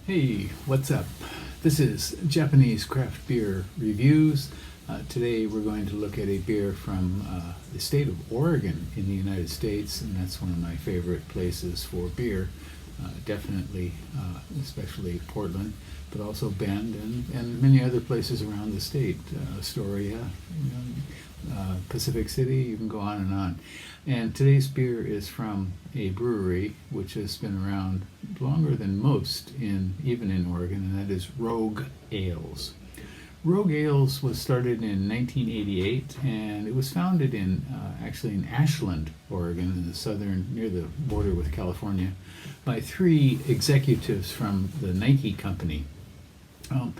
Hey, what's up? This is Japanese craft beer reviews. Today we're going to look at a beer from the state of Oregon in the United States, and that's one of my favorite places for beer. Definitely, especially Portland, but also Bend and many other places around the state. Astoria, Pacific City, you can go on and on. And today's beer is from a brewery which has been around longer than most, even in Oregon, and that is Rogue Ales. Rogue Ales was started in 1988, and it was founded actually in Ashland, Oregon, in the near the border with California, by three executives from the Nike company. And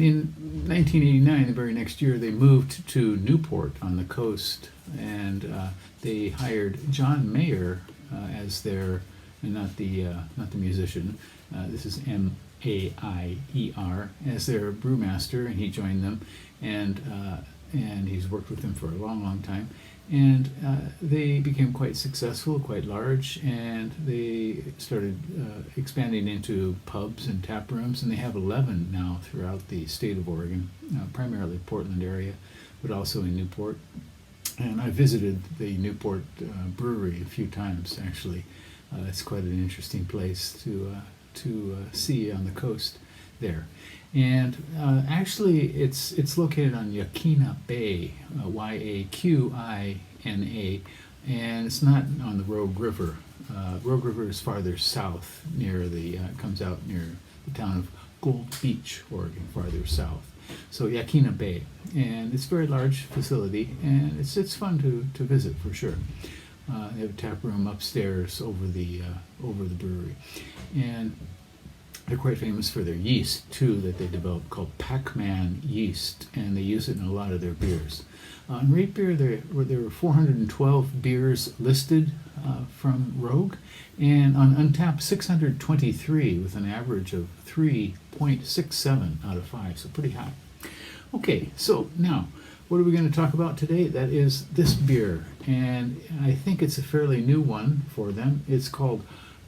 in 1989, the very next year, they moved to Newport on the coast, and they hired John Mayer as their, and not the musician. This is Maier as their brewmaster, and he joined them, and he's worked with them for a long, long time. And they became quite successful, quite large, and they started expanding into pubs and tap rooms, and they have 11 now throughout the state of Oregon, primarily Portland area, but also in Newport. And I visited the Newport brewery a few times, actually. It's quite an interesting place to see on the coast there. And actually, it's located on Yaquina Bay, Yaqina, and it's not on the Rogue River. Rogue River is farther south, comes out near the town of Gold Beach, Oregon, farther south. So Yaquina Bay, and it's a very large facility, and it's fun to visit for sure. They have a tap room upstairs over the brewery, and they're quite famous for their yeast too that they developed called Pac-Man yeast, and they use it in a lot of their beers. In Rate Beer, there were 412 beers listed from Rogue, and on Untappd 623 with an average of 3.67 out of 5, so pretty high. Okay, so now what are we going to talk about today? That is this beer, and I think it's a fairly new one for them. It's called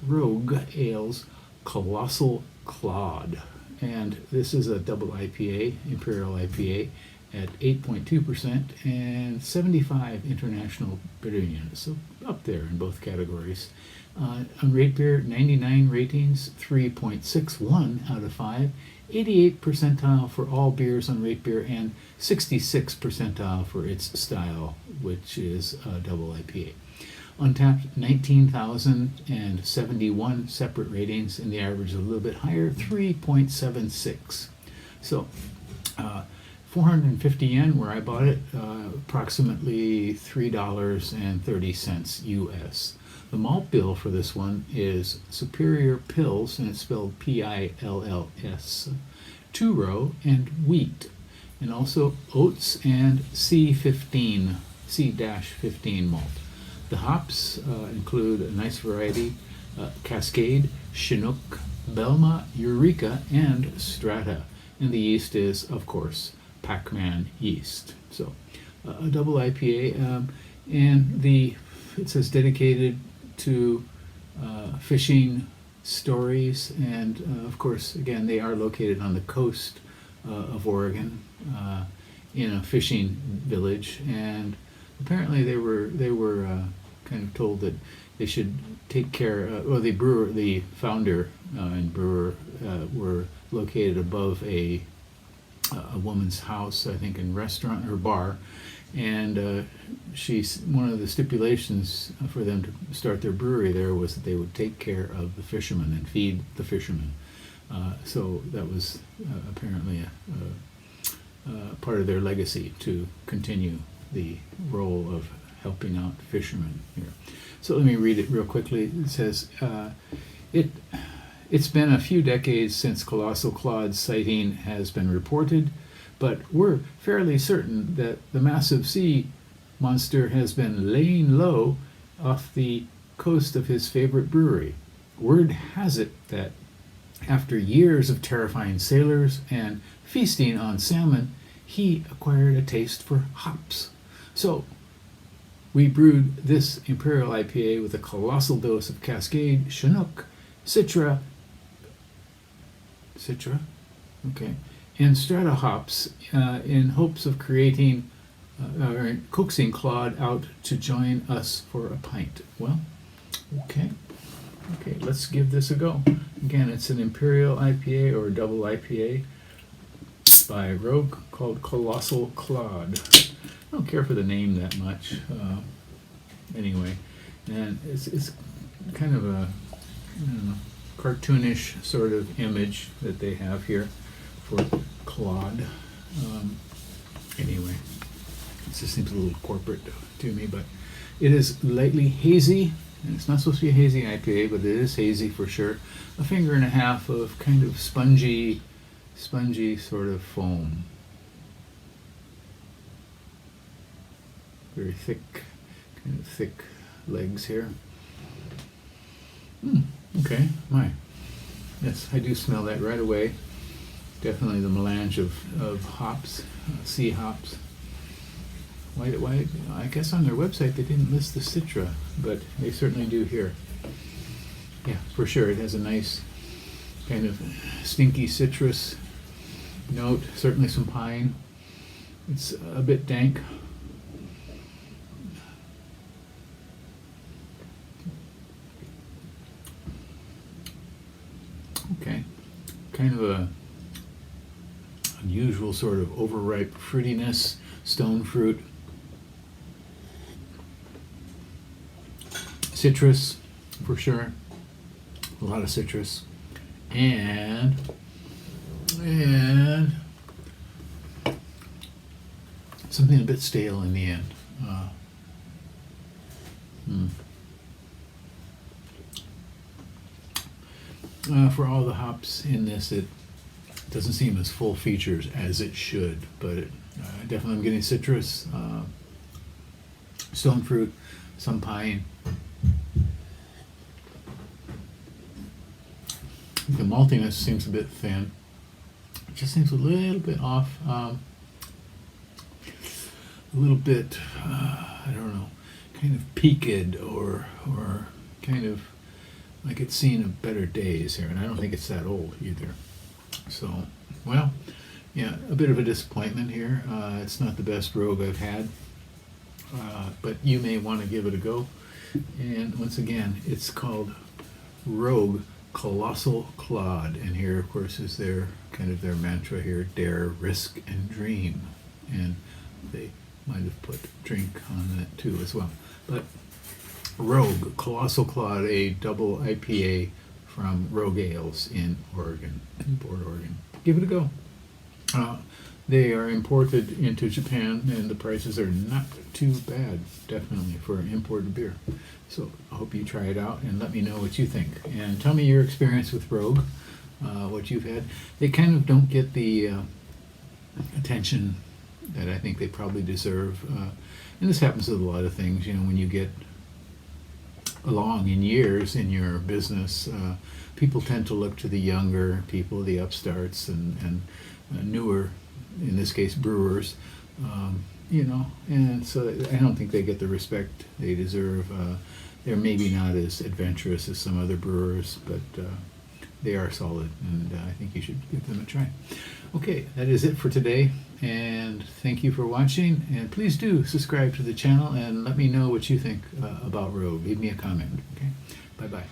Rogue Ales Colossal Claude, and this is a double IPA, Imperial IPA, at 8.2% and 75 international bitter units, so up there in both categories. On Rate Beer, 99 ratings, 3.61 out of 5, 88 percentile for all beers on Rate Beer, and 66 percentile for its style, which is a double IPA. Untappd, 19,071 separate ratings, and the average is a little bit higher, 3.76. So, 450 yen where I bought it, approximately $3.30 US. The malt bill for this one is Superior Pills, and it's spelled Pills, two-row, and wheat, and also oats and C-15 malt. The hops include a nice variety, Cascade, Chinook, Belma, Eureka, and Strata. And the yeast is, of course, Pac-Man yeast. So a double IPA, and it says dedicated to fishing stories, and of course, again, they are located on the coast of Oregon in a fishing village, and apparently they were kind of told that they should take care. The founder and brewer were located above a woman's house, I think, in restaurant or bar, and one of the stipulations for them to start their brewery there was that they would take care of the fishermen and feed the fishermen. So that was apparently a part of their legacy to continue the role of helping out fishermen here. So let me read it real quickly. It says, it's been a few decades since Colossal Claude's sighting has been reported, but we're fairly certain that the massive sea monster has been laying low off the coast of his favorite brewery. Word has it that after years of terrifying sailors and feasting on salmon, he acquired a taste for hops. So we brewed this Imperial IPA with a colossal dose of Cascade, Chinook, Citra, Citra, okay, and strata hops in hopes of creating or coaxing Claude out to join us for a pint. Well, okay, let's give this a go. Again, it's an Imperial IPA or double IPA by Rogue called Colossal Claude. I don't care for the name that much, anyway, and it's kind of a cartoonish sort of image that they have here for Claude. Anyway, it just seems a little corporate to me, but it is lightly hazy. And it's not supposed to be a hazy IPA, but it is hazy for sure. A finger and a half of kind of spongy sort of foam. Very thick, kind of thick legs here. Okay, my. Yes, I do smell that right away. Definitely the melange of hops, sea hops. Why? I guess on their website they didn't list the Citra, but they certainly do here. Yeah, for sure. It has a nice kind of stinky citrus note, certainly some pine. It's a bit dank. Okay, kind of a unusual sort of overripe fruitiness, stone fruit. Citrus, for sure. A lot of citrus. And something a bit stale in the end. For all the hops in this, it doesn't seem as full features as it should, but definitely I'm getting citrus, stone fruit, some pine. The maltiness seems a bit thin. It just seems a little bit off. A little bit, I don't know, kind of peaked or kind of like it's seen a better days here, and I don't think it's that old either. So, well, yeah, a bit of a disappointment here. It's not the best Rogue I've had, but you may want to give it a go. And once again, it's called Rogue Colossal Claude, and here, of course, is their kind of their mantra here: dare, risk, and dream. And they might have put drink on that too as well. But Rogue Colossal Claude, a double IPA from Rogue Ales in Oregon, in Port Oregon. Give it a go. They are imported into Japan, and the prices are not too bad, definitely, for imported beer. So I hope you try it out and let me know what you think. And tell me your experience with Rogue, what you've had. They kind of don't get the attention that I think they probably deserve. And this happens with a lot of things. You know, when you get along in years in your business, people tend to look to the younger people, the upstarts, and newer, in this case, brewers, you know, and so I don't think they get the respect they deserve. They're maybe not as adventurous as some other brewers, but they are solid, and I think you should give them a try. Okay, that is it for today, and thank you for watching, and please do subscribe to the channel and let me know what you think about Rogue. Leave me a comment, okay? Bye-bye.